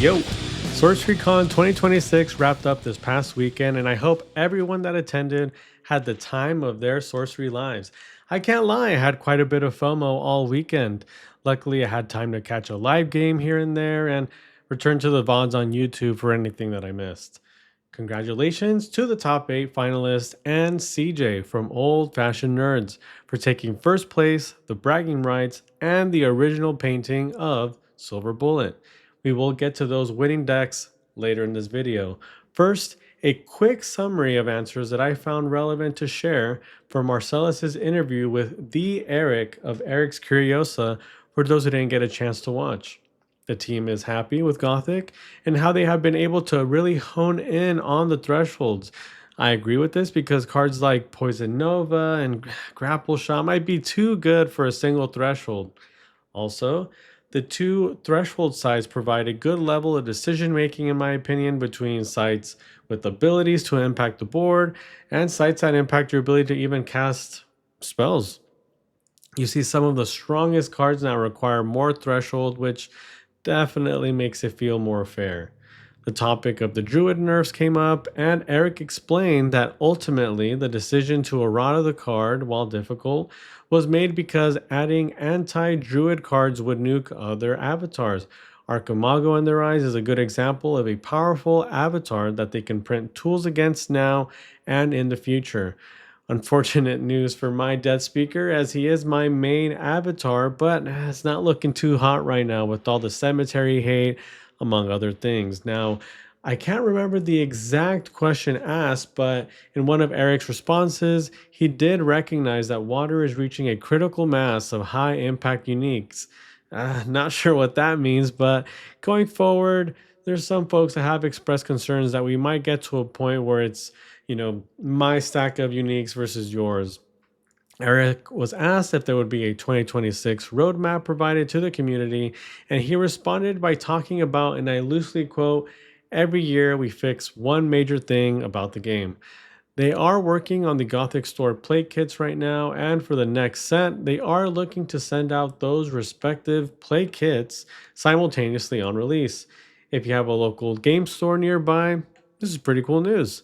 Yo, SorceryCon 2026 wrapped up this past weekend, and I hope everyone that attended had the time of their sorcery lives. I can't lie, I had quite a bit of FOMO all weekend. Luckily, I had time to catch a live game here and there and return to the VODs on YouTube for anything that I missed. Congratulations to the top 8 finalists and CJ from Old Fashioned Nerds for taking first place, the bragging rights, and the original painting of Silver Bullet. We will get to those winning decks later in this video. First, a quick summary of answers that I found relevant to share from Marcellus's interview with the Eric of Eric's Curiosa for those who didn't get a chance to watch. The team is happy with Gothic and how they have been able to really hone in on the thresholds. I agree with this because cards like Poison Nova and Grapple Shot might be too good for a single threshold. Also, the two threshold sites provide a good level of decision making, in my opinion, between sites with abilities to impact the board and sites that impact your ability to even cast spells. You see, some of the strongest cards now require more threshold, which definitely makes it feel more fair. The topic of the Druid nerfs came up, and Eric explained that ultimately the decision to errata the card, while difficult, was made because adding anti-Druid cards would nuke other avatars. Archimago in their eyes is a good example of a powerful avatar that they can print tools against now and in the future. Unfortunate news for my Death Speaker, as he is my main avatar, but it's not looking too hot right now with all the cemetery hate, among other things. Now, I can't remember the exact question asked, but in one of Eric's responses, he did recognize that water is reaching a critical mass of high impact uniques. Not sure what that means, but going forward, there's some folks that have expressed concerns that we might get to a point where it's my stack of uniques versus yours. Eric was asked if there would be a 2026 roadmap provided to the community, and he responded by talking about, and I loosely quote, every year we fix one major thing about the game. They are working on the Gothic Store plate kits right now, and for the next set, they are looking to send out those respective plate kits simultaneously on release. If you have a local game store nearby, this is pretty cool news.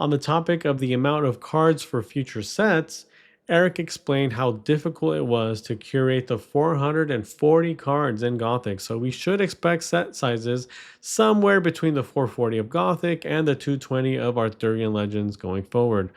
On the topic of the amount of cards for future sets, Eric explained how difficult it was to curate the 440 cards in Gothic, so we should expect set sizes somewhere between the 440 of Gothic and the 220 of Arthurian Legends going forward.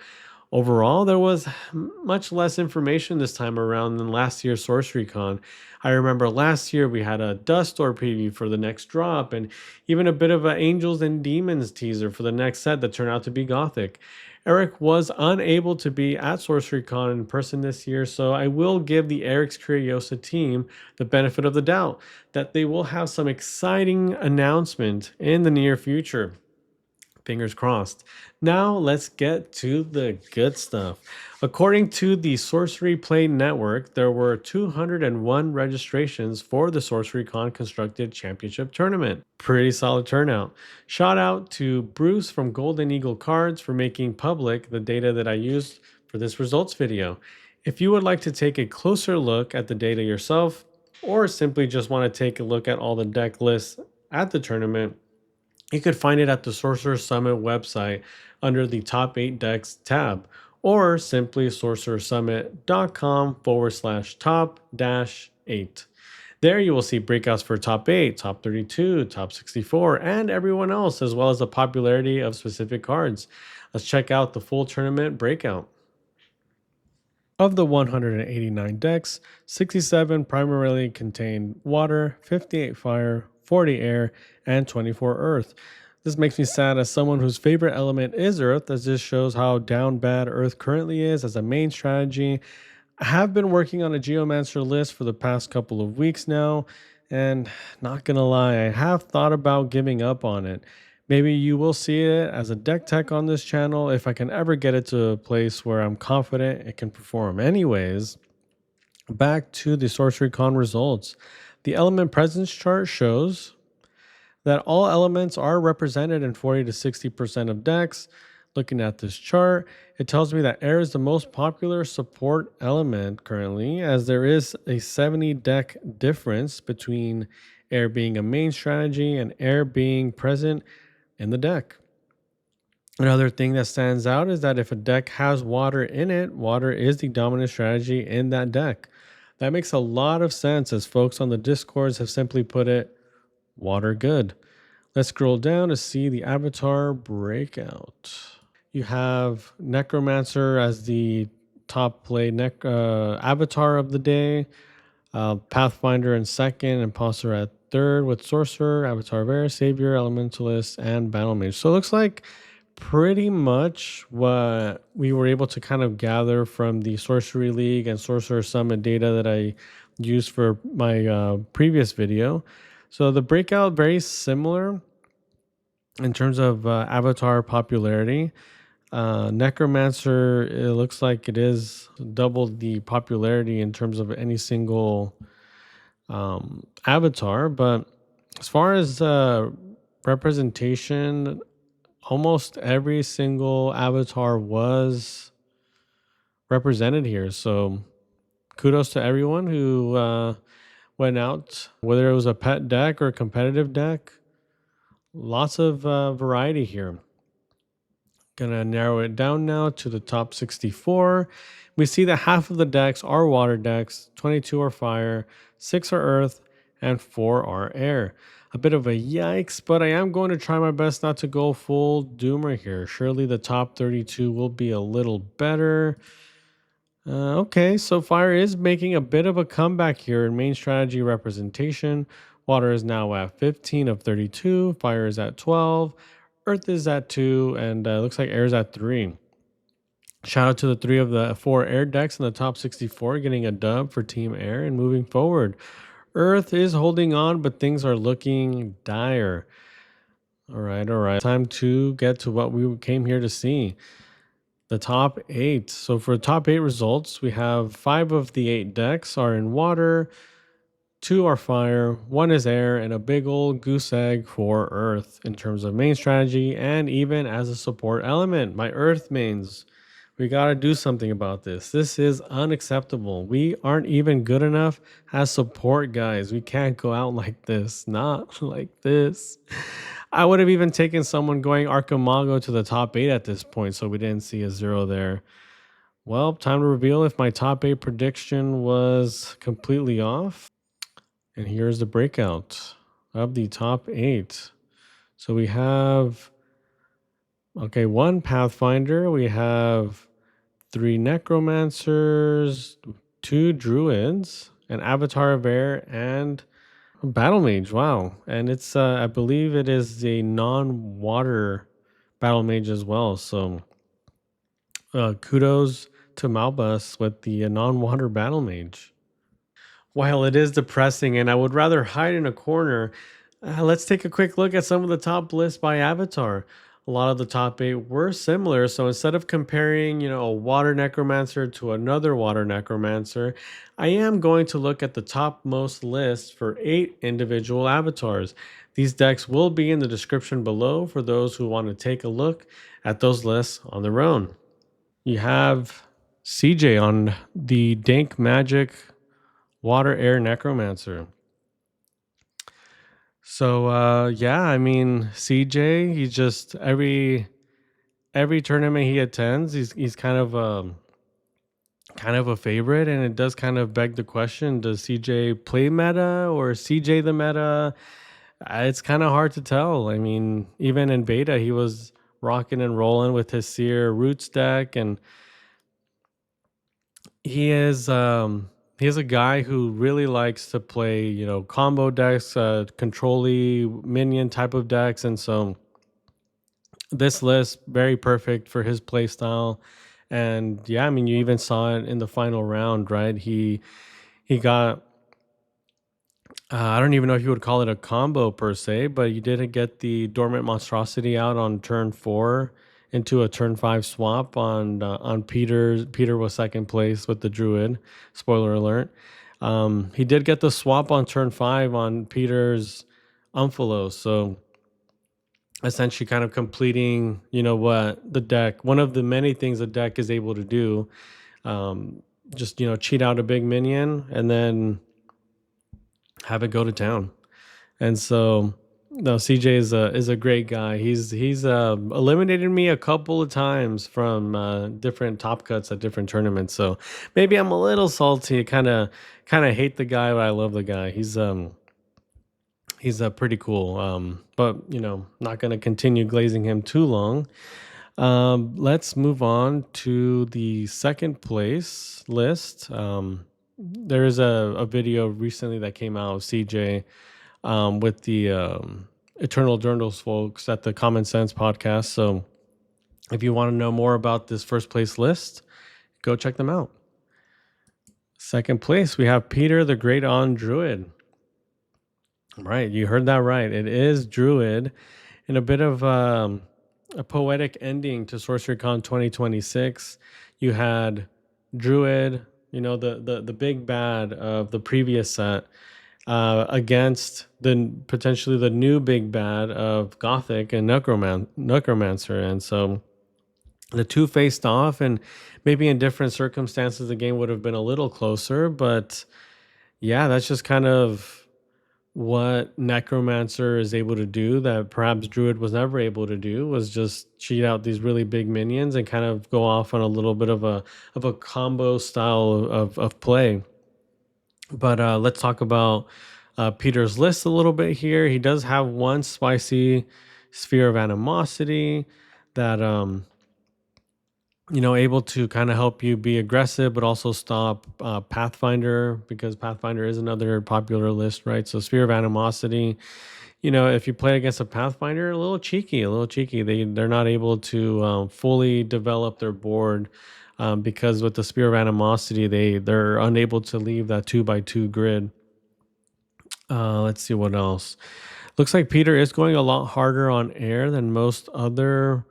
Overall, there was much less information this time around than last year's SorceryCon. I remember last year we had a Dust Store preview for the next drop, and even a bit of an Angels and Demons teaser for the next set that turned out to be Gothic. Eric was unable to be at SorceryCon in person this year, so I will give the Eric's Curiosa team the benefit of the doubt that they will have some exciting announcement in the near future. Fingers crossed. Now let's get to the good stuff. According to the Sorcery Play Network, there were 201 registrations for the SorceryCon Constructed Championship Tournament. Pretty solid turnout. Shout out to Bruce from Golden Eagle Cards for making public the data that I used for this results video. If you would like to take a closer look at the data yourself, or simply just want to take a look at all the deck lists at the tournament, you could find it at the Sorcerer Summit website under the Top 8 Decks tab, or simply sorcerersummit.com/top-8. There you will see breakouts for top 8, top 32, top 64, and everyone else, as well as the popularity of specific cards. Let's check out the full tournament breakout. Of the 189 decks, 67 primarily contain water, 58 fire, 40 air, and 24 earth. This makes me sad as someone whose favorite element is earth, as this shows how down bad earth currently is as a main strategy. I have been working on a Geomancer list for the past couple of weeks now, and not gonna lie, I have thought about giving up on it. Maybe you will see it as a deck tech on this channel if I can ever get it to a place where I'm confident it can perform. Anyways, back to the SorceryCon results. The element presence chart shows that all elements are represented in 40 to 60% of decks. Looking at this chart, it tells me that air is the most popular support element currently, as there is a 70 deck difference between air being a main strategy and air being present in the deck. Another thing that stands out is that if a deck has water in it, water is the dominant strategy in that deck. That makes a lot of sense, as folks on the discords have simply put it, water good. Let's scroll down to see the avatar breakout. You have Necromancer as the top play avatar of the day, Pathfinder in second, Imposter at third, with Sorcerer, Avatar of Air, Savior, Elementalist, and Battle Mage. So it looks like pretty much what we were able to kind of gather from the Sorcery League and Sorcerer Summit data that I used for my previous video. So the breakout very similar in terms of avatar popularity. Necromancer, it looks like it is doubled the popularity in terms of any single avatar. But as far as representation, almost every single avatar was represented here. So kudos to everyone who went out, whether it was a pet deck or a competitive deck. Lots of variety here. Gonna narrow it down now to the top 64. We see that half of the decks are water decks, 22 are fire, 6 are earth, and 4 are air. A bit of a yikes, but I am going to try my best not to go full doomer here. Surely the top 32 will be a little better. Okay, so fire is making a bit of a comeback here in main strategy representation. Water is now at 15 of 32, fire is at 12, earth is at 2, and looks like air is at 3. Shout out to the 3 of the 4 air decks in the top 64 getting a dub for Team Air and moving forward. Earth is holding on, but things are looking dire. All right. Time to get to what we came here to see. The top 8. So for top 8 results, we have 5 of the 8 decks are in water, 2 are fire, 1 is air, and a big old goose egg for earth in terms of main strategy and even as a support element. My earth mains, we got to do something about this. This is unacceptable. We aren't even good enough as support guys. We can't go out like this. Not like this. I would have even taken someone going Archimago to the top 8 at this point, so we didn't see a 0 there. Well, time to reveal if my top 8 prediction was completely off. And here's the breakout of the top 8. So we have, okay, 1 Pathfinder. We have 3 Necromancers, 2 Druids, an Avatar of Air, and a Battle Mage. Wow. And it's, I believe it is a non-water Battle Mage as well. So kudos to Malbus with the non-water Battle Mage. While it is depressing and I would rather hide in a corner, let's take a quick look at some of the top lists by avatar. A lot of the top 8 were similar, so instead of comparing, a water necromancer to another water necromancer, I am going to look at the topmost list for 8 individual avatars. These decks will be in the description below for those who want to take a look at those lists on their own. You have CJ on the Dank Magic Water Air Necromancer. So yeah, I mean CJ, he's just every tournament he attends, he's kind of a favorite, and it does kind of beg the question: does CJ play meta or is CJ the meta? It's kind of hard to tell. I mean, even in beta, he was rocking and rolling with his Seer Roots deck, and he is a guy who really likes to play, combo decks, control-y minion type of decks, and so this list very perfect for his play style. And yeah, I mean, you even saw it in the final round, right? He got I don't even know if you would call it a combo per se, but you did get the Dormant Monstrosity out on turn 4 into a turn 5 swap on Peter's. Peter was second place with the Druid. Spoiler alert. He did get the swap on turn 5 on Peter's Umphalos. So essentially kind of completing, what the deck, one of the many things the deck is able to do. Just, cheat out a big minion and then have it go to town. And so no, CJ is a great guy. He's eliminated me a couple of times from different top cuts at different tournaments. So maybe I'm a little salty. Kind of hate the guy, but I love the guy. He's pretty cool. But not gonna continue glazing him too long. Let's move on to the second place list. There is a video recently that came out of CJ with the Eternal Journals folks at the Common Sense podcast. So if you want to know more about this first place list, go check them out. Second place, we have Peter the Great on Druid. Right, you heard that right. It is Druid, and a bit of a poetic ending to SorceryCon 2026. You had Druid, the big bad of the previous set, against the potentially the new big bad of Gothic and Necromancer. And so the two faced off, and maybe in different circumstances the game would have been a little closer, but yeah, that's just kind of what Necromancer is able to do that perhaps Druid was never able to do, was just cheat out these really big minions and kind of go off on a little bit of a combo style of play. But let's talk about Peter's list a little bit here. He does have one spicy sphere of animosity that able to kind of help you be aggressive, but also stop Pathfinder, because Pathfinder is another popular list, right? So sphere of animosity. If you play against a Pathfinder, a little cheeky. They're not able to fully develop their board. Because with the Spear of Animosity, they're unable to leave that 2x2 grid. Let's see what else. Looks like Peter is going a lot harder on air than most other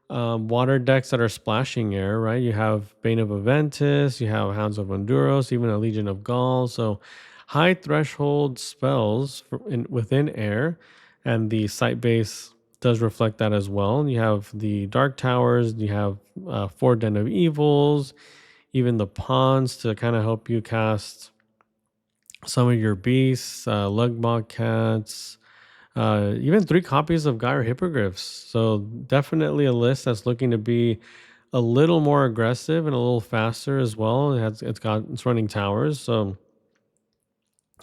water decks that are splashing air, right? You have Bane of Aventus, you have Hounds of Enduros, even a Legion of Gaul. So high threshold spells within air, and the site base does reflect that as well. You have the Dark Towers, you have Four Den of Evils, even the Pawns to kind of help you cast some of your beasts, Lugbog Cats, even 3 copies of Gyre Hippogriffs. So definitely a list that's looking to be a little more aggressive and a little faster as well. It's running towers. So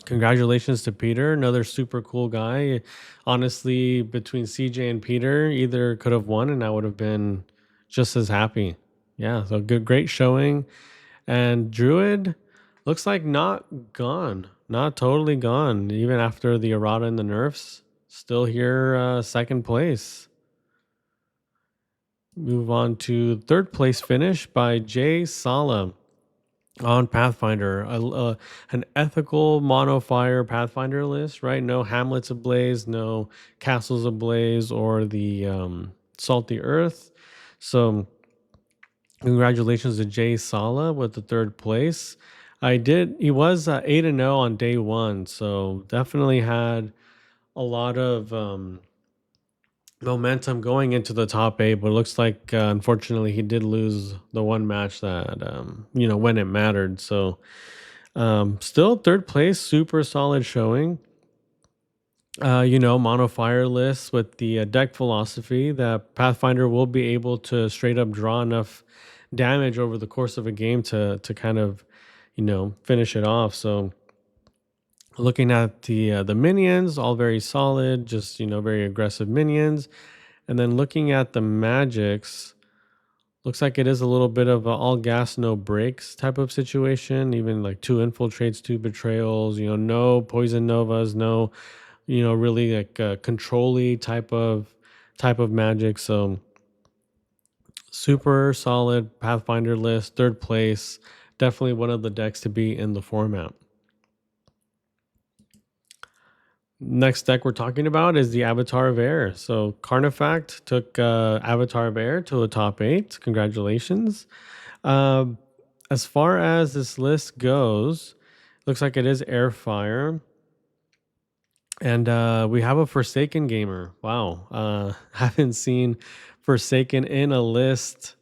congratulations to Peter, another super cool guy. Honestly, between CJ and Peter, either could have won, and I would have been just as happy. Yeah, so great showing. And Druid looks like not gone, not totally gone, even after the errata and the nerfs. Still here, second place. Move on to third place finish by Jay Sala on Pathfinder, an ethical mono fire Pathfinder list, right? No hamlets ablaze, no castles ablaze, or the salty earth. So congratulations to Jay Sala with the third place. He was 8-0 on day one, so definitely had a lot of momentum going into the top 8, but it looks like unfortunately he did lose the one match that when it mattered. So still third place, super solid showing. Mono fire lists with the deck philosophy that Pathfinder will be able to straight up draw enough damage over the course of a game to kind of finish it off. So looking at the minions, all very solid, just very aggressive minions. And then looking at the magics, looks like it is a little bit of a all gas no brakes type of situation. Even like 2 infiltrates, 2 betrayals, no poison novas, no really like a control-y type of magic. So super solid Pathfinder list, third place, definitely one of the decks to be in the format. Next deck we're talking about is the Avatar of Air. So Carnifact took Avatar of Air to a top 8. Congratulations. Um, as far as this list goes, looks like it is Airfire. And we have a Forsaken gamer. Wow. Haven't seen Forsaken in a list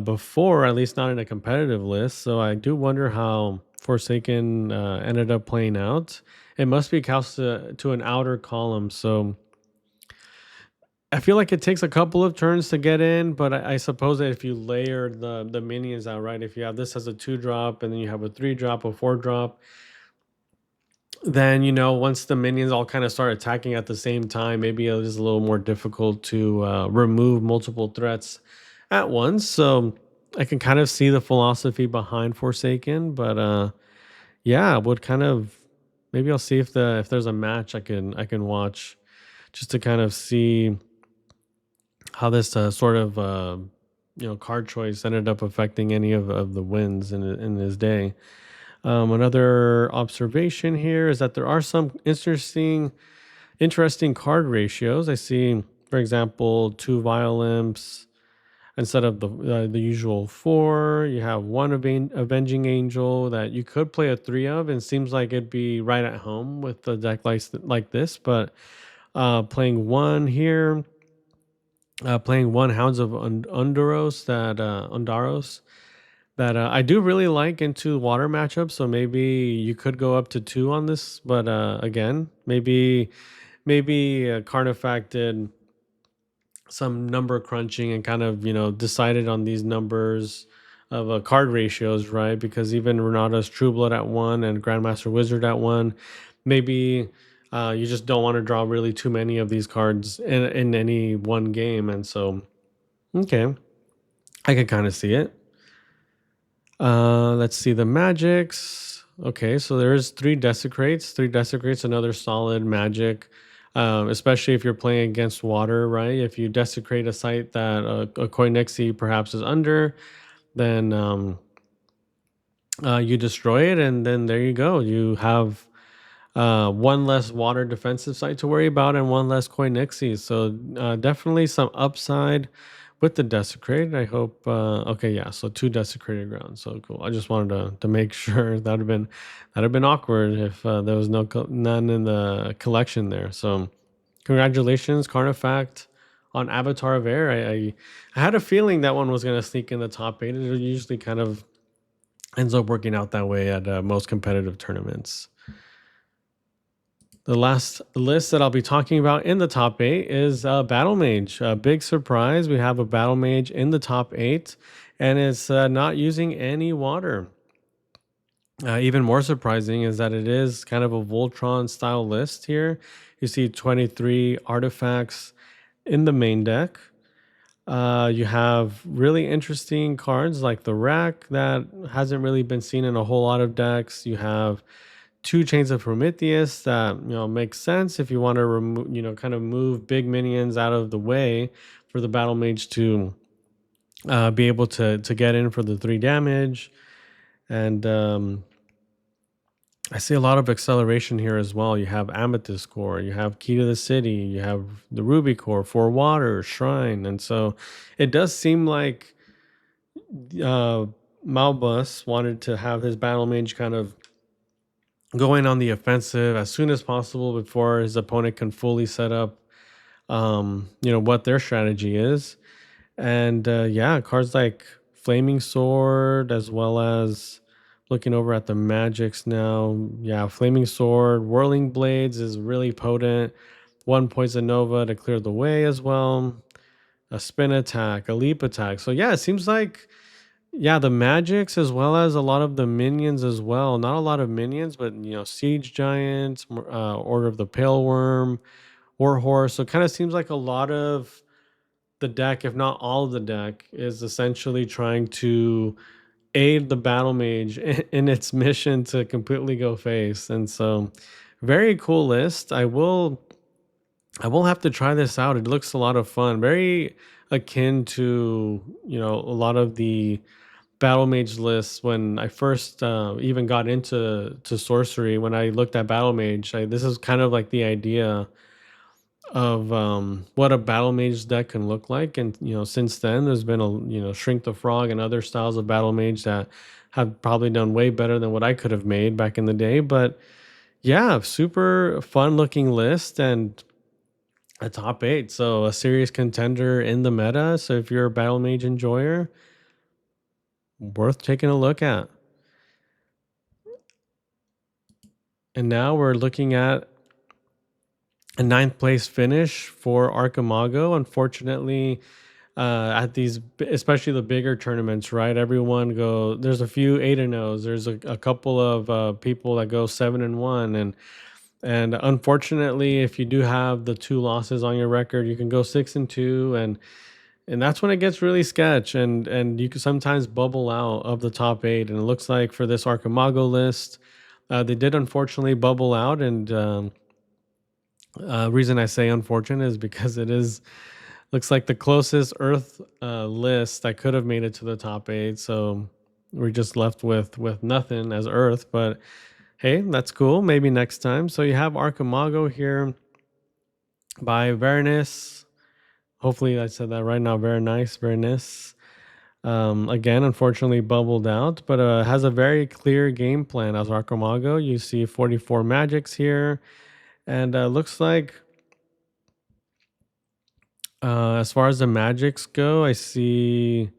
before, at least not in a competitive list. So I do wonder how Forsaken ended up playing out. It must be cast to an outer column, so I feel like it takes a couple of turns to get in, but I suppose that if you layer the minions out, right? If you have this as a 2 drop and then you have a 3 drop, a 4 drop, then once the minions all kind of start attacking at the same time, maybe it is a little more difficult to remove multiple threats at once. So I can kind of see the philosophy behind Forsaken, but yeah, would kind of maybe I'll see if there's a match I can watch just to kind of see how this sort of card choice ended up affecting any of the wins in his day. Another observation here is that there are some interesting card ratios. I see, for example, 2 Violimps instead of the usual 4. You have one Avenging Angel that you could play a 3 of, and seems like it'd be right at home with the deck like this. But playing one here, playing one Hounds of Undaros that I do really like into water matchups. So maybe you could go up to 2 on this, but again, maybe Carnifac did some number crunching and kind of decided on these numbers of card ratios, right? Because even Renata's True Blood at 1 and Grandmaster Wizard at 1, maybe you just don't want to draw really too many of these cards in any one game. And so, okay, I can kind of see it. Let's see the magics. Okay, so there's 3 Desecrates. 3 Desecrates, another solid magic, especially if you're playing against water, right? If you desecrate a site that a Koinexi perhaps is under, then you destroy it, and then there you go. You have one less water defensive site to worry about and one less Koinexi. So definitely some upside with the desecrated. I hope. Okay, yeah. So 2 desecrated grounds. So cool. I just wanted to make sure that'd have been awkward if there was none in the collection there. So congratulations, Carnifact, on Avatar of Air. I had a feeling that one was gonna sneak in the top 8. It usually kind of ends up working out that way at most competitive tournaments. The last list that I'll be talking about in the top 8 is Battle Mage. A big surprise. We have a Battle Mage in the top 8, and it's not using any water. Even more surprising is that it is kind of a Voltron style list here. You see 23 artifacts in the main deck. You have really interesting cards like the Rack that hasn't really been seen in a whole lot of decks. You have 2 Chains of Prometheus that makes sense if you want to remove, kind of move big minions out of the way for the Battle Mage to be able to get in for the 3 damage. And I see a lot of acceleration here as well. You have Amethyst Core, you have Key to the City, you have the Ruby Core, 4 water, Shrine. And so it does seem like Malbus wanted to have his Battle Mage kind of going on the offensive as soon as possible before his opponent can fully set up what their strategy is. And yeah, cards like Flaming Sword, as well as looking over at the magics now. Yeah, Flaming Sword, Whirling Blades is really potent. 1 Poison Nova to clear the way as well. A spin attack, a leap attack. So yeah, it seems like the magics as well as a lot of the minions as well. Not a lot of minions, but Siege Giants, Order of the Pale Worm, Warhorse. So it kind of seems like a lot of the deck, if not all of the deck, is essentially trying to aid the battle mage in its mission to completely go face. And so very cool list. I will have to try this out. It looks a lot of fun. Very akin to, a lot of the battle mage lists when I first even got into sorcery. When I looked at battle mage, this is kind of like the idea of what a battle mage deck can look like. And since then, there's been a Shrink the Frog and other styles of battle mage that have probably done way better than what I could have made back in the day. But yeah, super fun looking list and a top 8. So a serious contender in the meta. So if you're a battle mage enjoyer, worth taking a look at. And now we're looking at a ninth place finish for Archimago. Unfortunately, at these, especially the bigger tournaments, right? Everyone go. There's a few 8-0s. There's a couple of people that go 7-1, and unfortunately, if you do have the two losses on your record, you can go 6-2, and that's when it gets really sketch, and you can sometimes bubble out of the top eight. And it looks like for this Archimago list, they did unfortunately bubble out, and reason I say unfortunate is because it is looks like the closest Earth list that could have made it to the top eight. So we're just left with nothing as Earth. But hey, that's cool. Maybe next time. So you have Archimago here by Vernis. Hopefully I said that right now. Very nice, Vernis. Again, unfortunately bubbled out, but has a very clear game plan as Archimago. You see 44 magics here, and looks like as far as the magics go, I see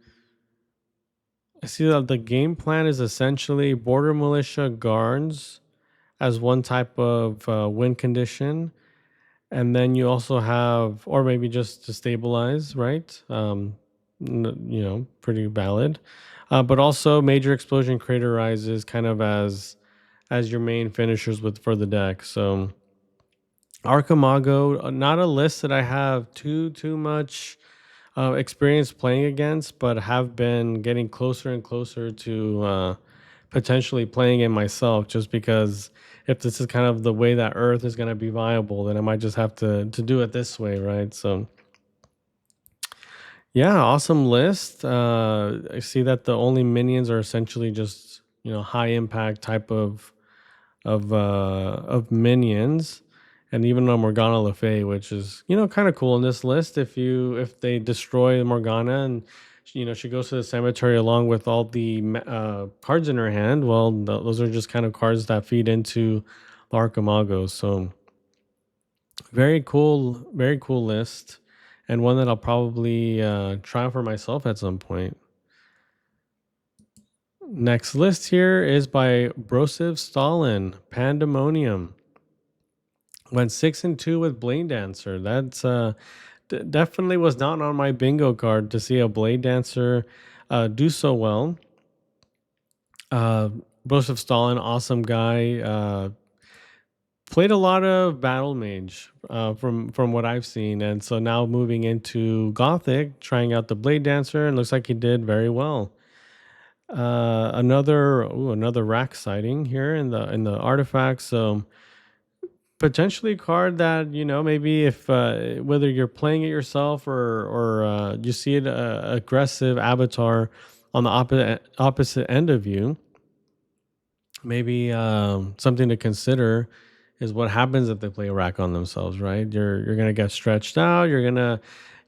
that the game plan is essentially border militia guards as one type of win condition, and then you also have, or maybe just to stabilize, right? Pretty valid. But also major explosion crater rises kind of as your main finishers with for the deck. So Archimago, not a list that I have too much experience playing against, but have been getting closer and closer to potentially playing it myself. Just because if this is kind of the way that Earth is going to be viable, then I might just have to do it this way, right? So yeah, awesome list. I see that the only minions are essentially just high impact type of minions, and even a Morgana Le Fay, which is kind of cool in this list. If they destroy Morgana and she goes to the cemetery along with all the cards in her hand, well, those are just kind of cards that feed into the Archimago. So very cool list, and one that I'll probably try for myself at some point. Next list here is by Brosiv Stalin, Pandemonium. Went 6-2 with Blade Dancer. That's definitely was not on my bingo card to see a Blade Dancer do so well. Brosiv Stalin, awesome guy. Played a lot of Battle Mage from what I've seen, and so now moving into Gothic, trying out the Blade Dancer, and looks like he did very well. Another rack sighting here in the artifacts. So potentially a card that maybe if whether you're playing it yourself or you see it aggressive avatar on the opposite end of you, maybe something to consider is what happens if they play a rack on themselves, right? You're gonna get stretched out. You're gonna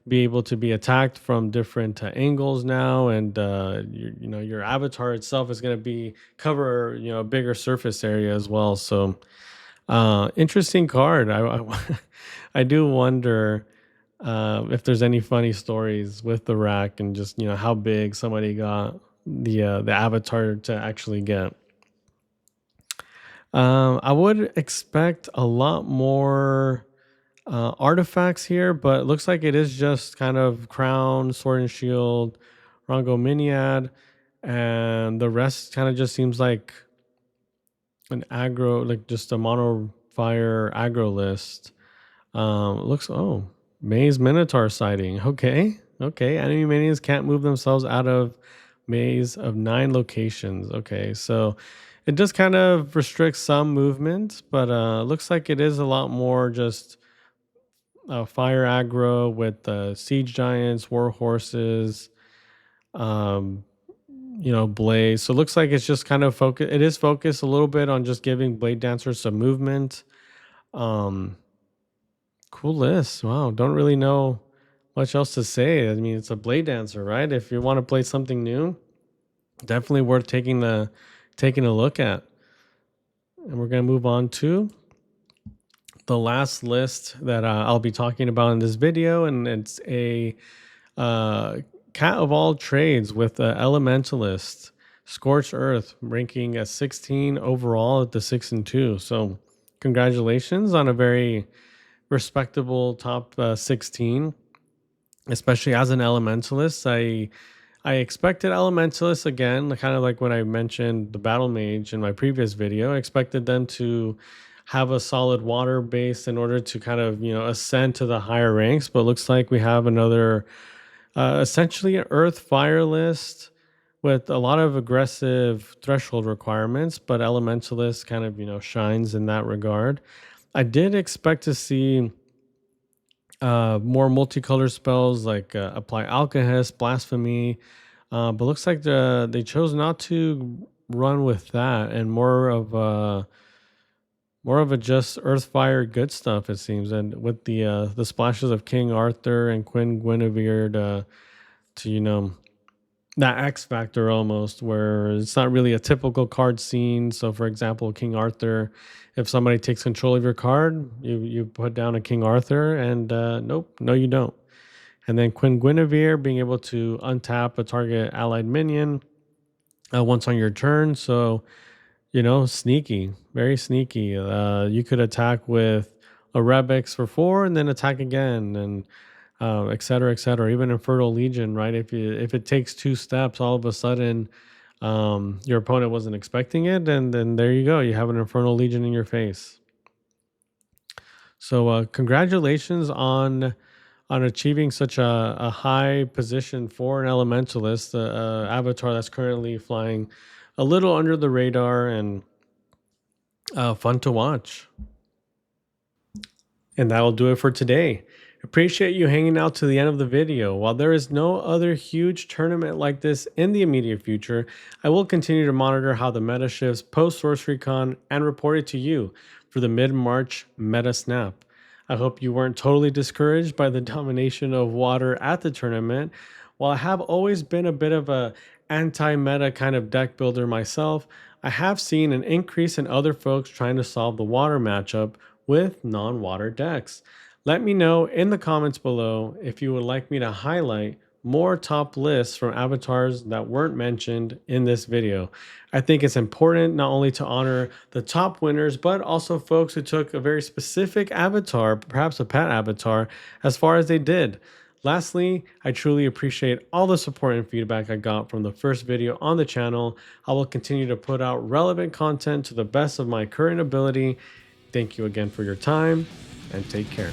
be able to be attacked from different angles now, and your avatar itself is gonna be cover a bigger surface area as well. So interesting card. I do wonder if there's any funny stories with the rack and just how big somebody got the avatar to actually get. I would expect a lot more artifacts here, but it looks like it is just kind of crown, sword and shield, Rongo Miniad, and the rest kind of just seems like an aggro, like just a mono fire aggro list. Looks Maze Minotaur sighting. Okay. Enemy minions can't move themselves out of maze of 9 locations. Okay, so it does kind of restrict some movement, but looks like it is a lot more just fire aggro with siege giants, war horses, um, blaze. So it looks like it's just kind of focus. It is focused a little bit on just giving blade dancers some movement. Um, Cool list. Wow. Don't really know much else to say. I mean, it's a blade dancer, right? If you want to play something new, definitely worth taking a look at. And we're gonna move on to the last list that I'll be talking about in this video, and it's a uh, cat of all trades with Elementalist. Scorched Earth, ranking at 16 overall at the 6 and 2. So, congratulations on a very respectable top 16, especially as an elementalist. I expected elementalists again, kind of like when I mentioned the battle mage in my previous video. I expected them to have a solid water base in order to kind of ascend to the higher ranks, but looks like we have another essentially an earth fire list with a lot of aggressive threshold requirements, but elementalist kind of shines in that regard. I did expect to see more multicolor spells like apply alkahest, blasphemy, but looks like they chose not to run with that, and more of a just earthfire good stuff it seems, and with the splashes of King Arthur and Queen Guinevere to that X factor almost, where it's not really a typical card scene. So, for example, King Arthur, if somebody takes control of your card, you put down a King Arthur, and nope, no, you don't. And then Queen Guinevere being able to untap a target allied minion once on your turn. So, sneaky, very sneaky. You could attack with a Rebix for 4 and then attack again, and et cetera, et cetera. Even Infernal Legion, right? If it takes 2 steps, all of a sudden your opponent wasn't expecting it, and then there you go. You have an Infernal Legion in your face. So congratulations on achieving such a high position for an elementalist, avatar that's currently flying a little under the radar and fun to watch. And that'll do it for today. Appreciate you hanging out to the end of the video. While there is no other huge tournament like this in the immediate future, I will continue to monitor how the meta shifts post SorceryCon and report it to you for the mid-March meta snap. I hope you weren't totally discouraged by the domination of water at the tournament. While I have always been a bit of a anti-meta kind of deck builder myself, I have seen an increase in other folks trying to solve the water matchup with non-water decks. Let me know in the comments below if you would like me to highlight more top lists from avatars that weren't mentioned in this video. I think it's important not only to honor the top winners, but also folks who took a very specific avatar, perhaps a pet avatar, as far as they did. Lastly, I truly appreciate all the support and feedback I got from the first video on the channel. I will continue to put out relevant content to the best of my current ability. Thank you again for your time, and take care.